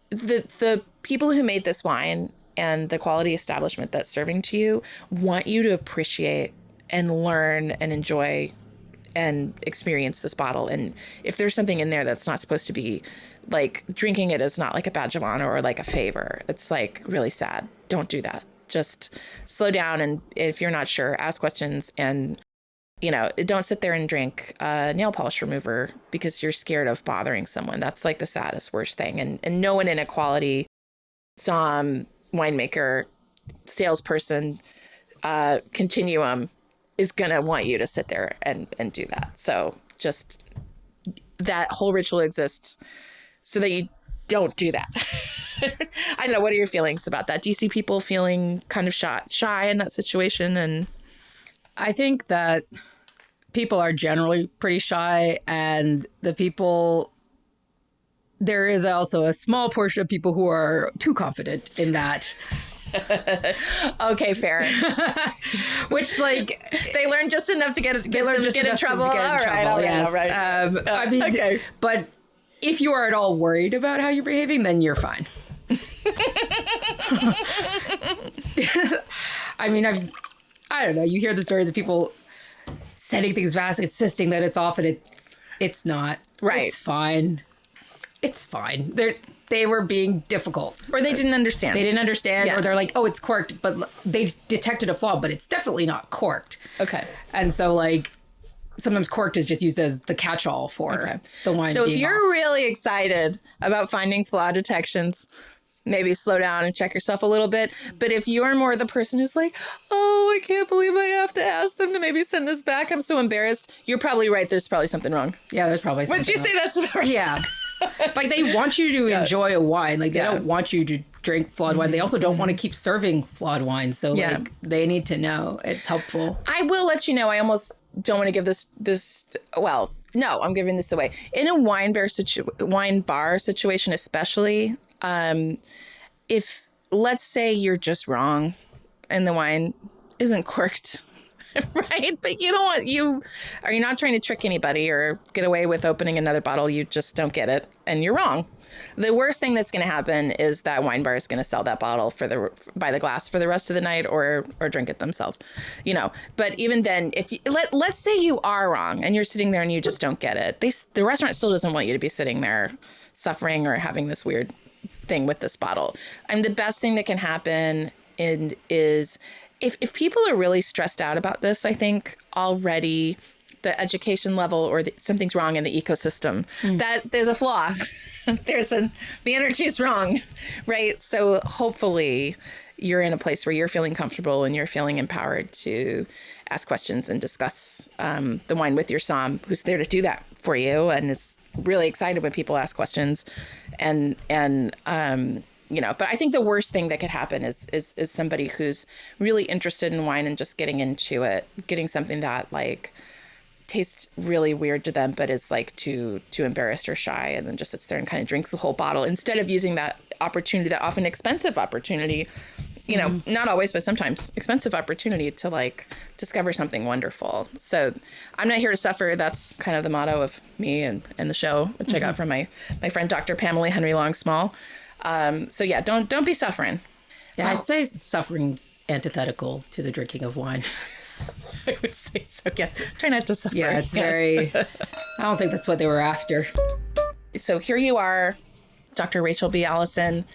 The people who made this wine and the quality establishment that's serving to you want you to appreciate and learn and enjoy and experience this bottle. And if there's something in there that's not supposed to be, like, drinking it is not like a badge of honor or like a favor. It's like really sad. Don't do that. Just slow down. And if you're not sure, ask questions, and don't sit there and drink nail polish remover because you're scared of bothering someone. That's like the saddest, worst thing. And no one in a quality winemaker, salesperson continuum is going to want you to sit there and do that. So just that whole ritual exists so that you don't do that. I don't know. What are your feelings about that? Do you see people feeling kind of shy in that situation? And
I think that people are generally pretty shy, and there is also a small portion of people who are too confident in that.
Okay, fair.
Which, like,
they learn just enough to get in trouble. All right.
I mean, okay. But if you are at all worried about how you're behaving, then you're fine. I mean, I don't know. You hear the stories of people setting things fast, insisting that it's off, and it's not.
Right.
It's fine. It's fine. They were being difficult.
Or they didn't understand.
Or they're like, oh, it's corked, but they detected a flaw, but it's definitely not corked.
Okay.
And so, like, sometimes corked is just used as the catch-all for the wine.
So if you're really excited about finding flaw detections, maybe slow down and check yourself a little bit. But if you're more the person who's like, oh, I can't believe I have to ask them to maybe send this back, I'm so embarrassed, you're probably right. There's probably something wrong.
Yeah, there's probably something
wrong. Would you say that's right?
Yeah. Like, they want you to enjoy a wine. Like, they don't want you to drink flawed wine. They also don't want to keep serving flawed wine. So, like, they need to know. It's helpful.
I will let you know, I almost don't want to give this, well, no, I'm giving this away. In a wine bar situation especially, if, let's say you're just wrong and the wine isn't corked, right? But are you not trying to trick anybody or get away with opening another bottle. You just don't get it and you're wrong. The worst thing that's going to happen is that wine bar is going to sell that bottle by the glass for the rest of the night, or drink it themselves, But even then, if let's say you are wrong and you're sitting there and you just don't get it, the restaurant still doesn't want you to be sitting there suffering or having this weird thing with this bottle. And the best thing that can happen is if people are really stressed out about this, I think already the education level or something's wrong in the ecosystem, that there's a flaw. The energy's wrong, right? So hopefully you're in a place where you're feeling comfortable and you're feeling empowered to ask questions and discuss the wine with your som, who's there to do that for you and is really excited when people ask questions. But I think the worst thing that could happen is somebody who's really interested in wine and just getting into it, getting something that, like, tastes really weird to them, but is like too embarrassed or shy, and then just sits there and kind of drinks the whole bottle instead of using that opportunity, that often expensive opportunity, you know, not always, but sometimes expensive opportunity to like discover something wonderful. So I'm not here to suffer. That's kind of the motto of me and the show, which I got from my friend, Dr. Pamela Henry Long Small. So yeah, don't be suffering.
Yeah, I'd say suffering's antithetical to the drinking of wine.
I would say so. Yeah, try not to suffer.
Yeah, it's very, I don't think that's what they were after.
So here you are, Dr. Rachel B. Allison,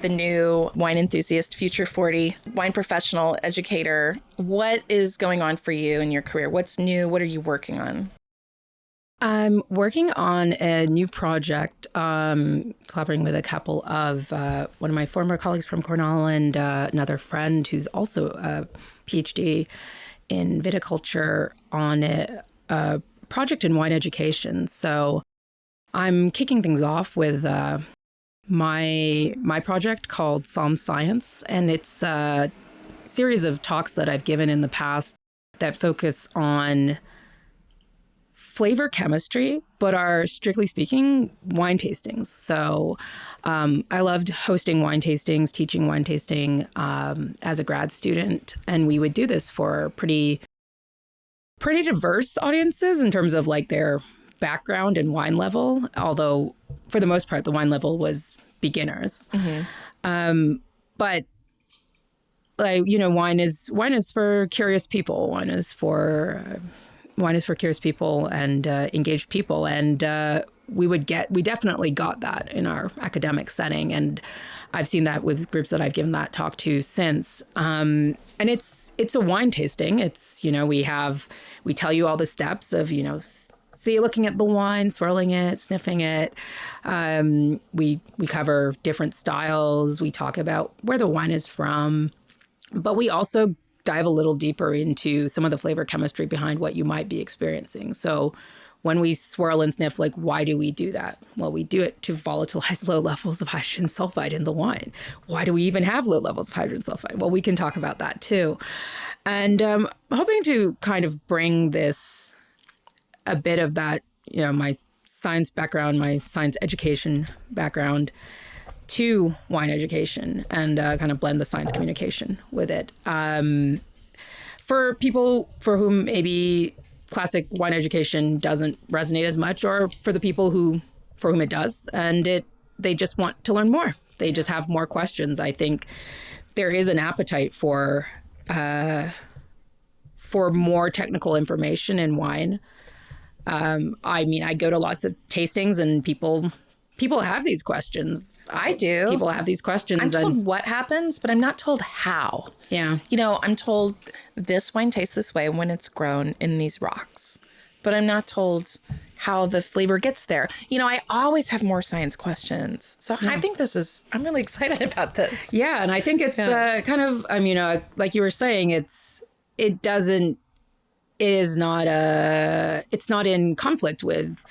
the new wine enthusiast, future 40, wine professional, educator. What is going on for you in your career? What's new? What are you working on?
I'm working on a new project, collaborating with a couple of one of my former colleagues from Cornell and another friend who's also a PhD in viticulture on a project in wine education. So I'm kicking things off with my project called Science, and it's a series of talks that I've given in the past that focus on flavor chemistry, but are strictly speaking wine tastings. So I loved hosting wine tastings, teaching wine tasting as a grad student. And we would do this for pretty diverse audiences in terms of like their background and wine level, although for the most part, the wine level was beginners. But like, you know, wine is for curious people. Wine is for curious people and engaged people. And we definitely got that in our academic setting. And I've seen that with groups that I've given that talk to since. And it's a wine tasting. It's, you know, we tell you all the steps of, you know, see, looking at the wine, swirling it, sniffing it. We cover different styles. We talk about where the wine is from, but we also dive a little deeper into some of the flavor chemistry behind what you might be experiencing. So when we swirl and sniff, like, why do we do that? Well, we do it to volatilize low levels of hydrogen sulfide in the wine. Why do we even have low levels of hydrogen sulfide? Well, we can talk about that too. And I'm hoping to kind of bring a bit of that, you know, my science background, my science education background to wine education and kind of blend the science communication with it. For people for whom maybe classic wine education doesn't resonate as much, or for the people for whom it does, and they just want to learn more. They just have more questions. I think there is an appetite for more technical information in wine. I mean, I go to lots of tastings and people have these questions.
I do.
People have these questions.
I'm told what happens, but I'm not told how.
Yeah.
You know, I'm told this wine tastes this way when it's grown in these rocks, but I'm not told how the flavor gets there. You know, I always have more science questions. So I think I'm really excited about this.
Yeah. And I think it's kind of, you know, like you were saying, it's not in conflict with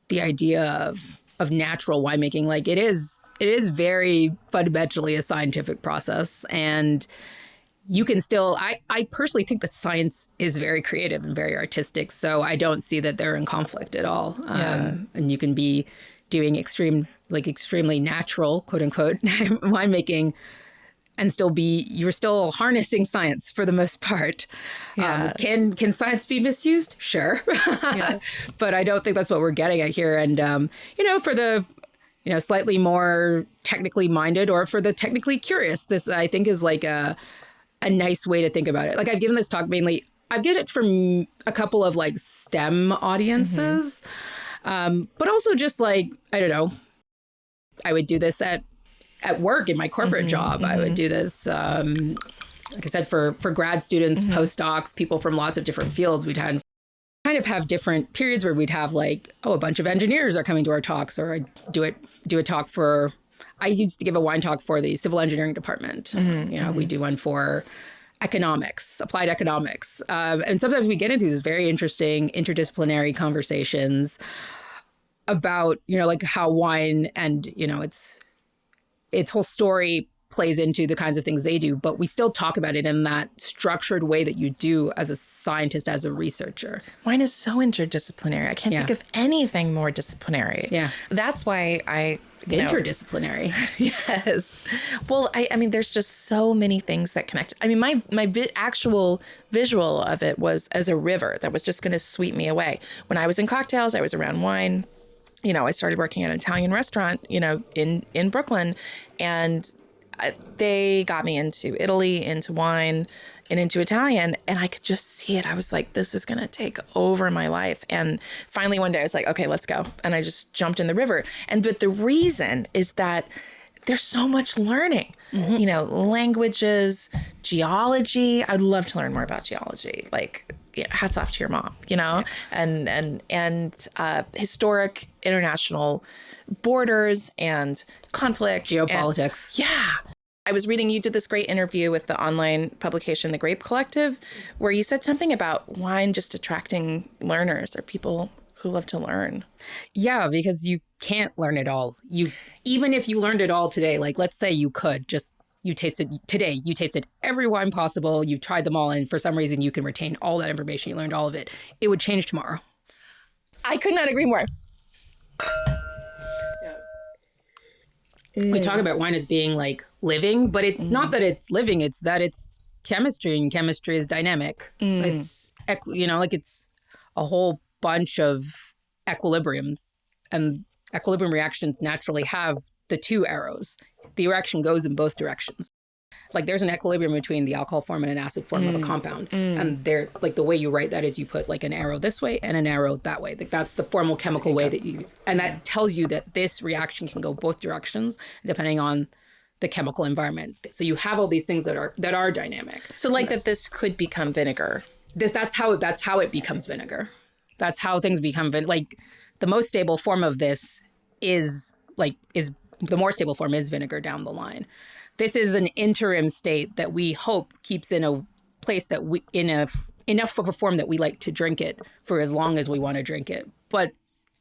the idea of natural winemaking. Like it is very fundamentally a scientific process, and you can still, I personally think that science is very creative and very artistic. So I don't see that they're in conflict at all. And you can be doing extremely natural, quote unquote, winemaking and you're still harnessing science for the most part. Yeah. Can science be misused? Sure. Yeah. But I don't think that's what we're getting at here. And, you know, for the, you know, slightly more technically minded or for the technically curious, this I think is like a nice way to think about it. Like I've given this talk mainly, I've given it from a couple of like STEM audiences, but also just like, I don't know, I would do this at work in my corporate job. I would do this, like I said, for grad students, postdocs, people from lots of different fields. We'd kind of have different periods where we'd have like, a bunch of engineers are coming to our talks, or I do a talk for, I used to give a wine talk for the civil engineering department. You know, we do one for economics, applied economics. And sometimes we get into these very interesting interdisciplinary conversations about, you know, like how wine and, you know, its whole story plays into the kinds of things they do, but we still talk about it in that structured way that you do as a scientist, as a researcher.
Wine is so interdisciplinary. I can't think of anything more disciplinary.
Yeah.
That's why
Interdisciplinary.
Yes. Well, I mean, there's just so many things that connect. I mean, my actual visual of it was as a river that was just going to sweep me away. When I was in cocktails, I was around wine. You know, I started working at an Italian restaurant, you know, in Brooklyn, and they got me into Italy, into wine, and into Italian, and I could just see it. I was like, this is going to take over my life. And finally one day I was like, okay, let's go. And I just jumped in the river. But the reason is that there's so much learning, you know, languages, geology. I'd love to learn more about geology. Like, hats off to your mom, you know, and historic international borders and conflict.
Geopolitics.
I was reading, you did this great interview with the online publication, The Grape Collective, where you said something about wine just attracting learners or people who love to learn.
Yeah, because you can't learn it all. Even if you learned it all today, like let's say you tasted every wine possible, you tried them all, and for some reason you can retain all that information, you learned all of it. It would change tomorrow.
I could not agree more.
We talk about wine as being like living, but it's not that it's living, it's that it's chemistry, and chemistry is dynamic. It's, you know, like it's a whole bunch of equilibriums, and equilibrium reactions naturally have the two arrows. The reaction goes in both directions. Like there's an equilibrium between the alcohol form and an acid form of a compound. And they're like, the way you write that is you put like an arrow this way and an arrow that way. Like that's the formal chemical way that you, and that tells you that this reaction can go both directions depending on the chemical environment. So you have all these things that are dynamic.
So like that this could become vinegar.
That's how it becomes vinegar. That's how things become like the most stable form of this is the more stable form is vinegar down the line. This is an interim state that we hope keeps in a place that enough of a form that we like to drink it for as long as we want to drink it. But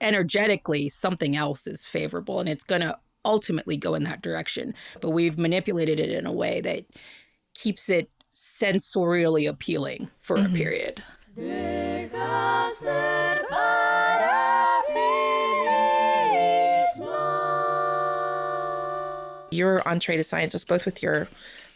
energetically, something else is favorable, and it's going to ultimately go in that direction. But we've manipulated it in a way that keeps it sensorially appealing for a period.
You're entree to science just both with your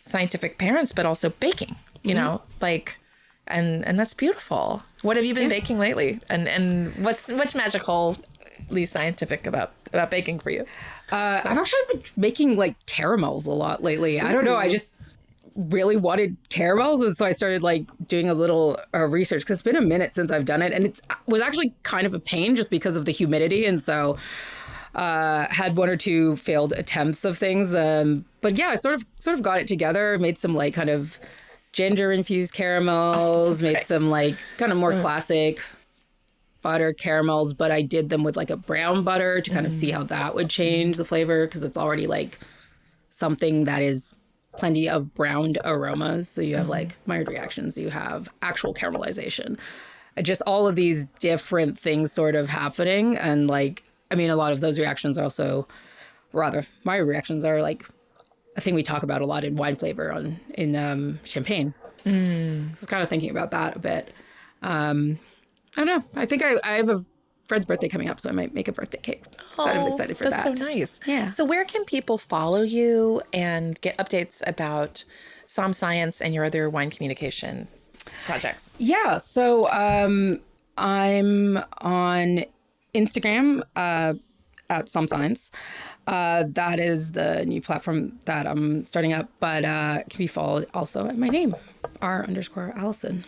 scientific parents, but also baking, you know, like, and that's beautiful. What have you been baking lately? And what's magically scientific about baking for you?
I've actually been making like caramels a lot lately. I don't know. I just really wanted caramels, and so I started like doing a little research, because it's been a minute since I've done it, and it was actually kind of a pain just because of the humidity, and so had one or two failed attempts of things, but yeah, I sort of got it together. Made some like kind of ginger infused caramels, made some like kind of more classic butter caramels, but I did them with like a brown butter to kind of see how that would change the flavor, because it's already like something that is plenty of browned aromas. So you have like Maillard reactions, you have actual caramelization, just all of these different things sort of happening. And like, I mean, a lot of those reactions are also, my reactions are like a thing we talk about a lot in wine flavor in champagne. So I was kind of thinking about that a bit. I don't know. I think I have a friend's birthday coming up, so I might make a birthday cake. So I'm excited for that.
That's so nice.
Yeah.
So where can people follow you and get updates about Somm Science and your other wine communication projects?
Yeah. So I'm on Instagram at Somm Science. That is the new platform that I'm starting up, but it can be followed also at my name, R_Allison.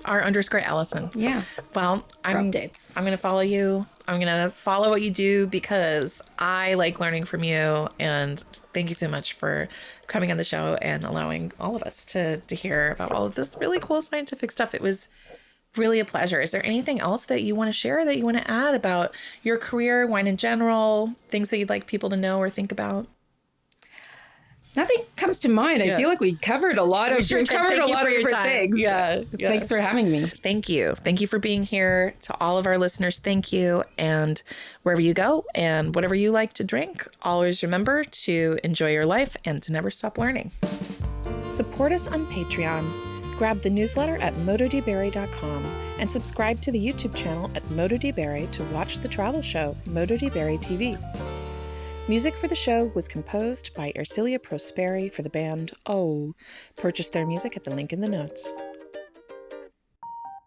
R_Allison.
Yeah.
Well,
updates.
I'm going to follow you. I'm going to follow what you do because I like learning from you. And thank you so much for coming on the show and allowing all of us to hear about all of this really cool scientific stuff. It was really a pleasure. Is there anything else that you want to share, that you want to add about your career, wine in general, things that you'd like people to know or think about?
Nothing comes to mind. I feel like we covered a lot of different things.
Yeah.
Thanks for having me.
Thank you. Thank you for being here. To all of our listeners, thank you. And wherever you go and whatever you like to drink, always remember to enjoy your life and to never stop learning. Support us on Patreon. Grab the newsletter at motodberry.com and subscribe to the YouTube channel at MotoDberry to watch the travel show, MotoDberry TV. Music for the show was composed by Ercilia Prosperi for the band Oh. Purchase their music at the link in the notes.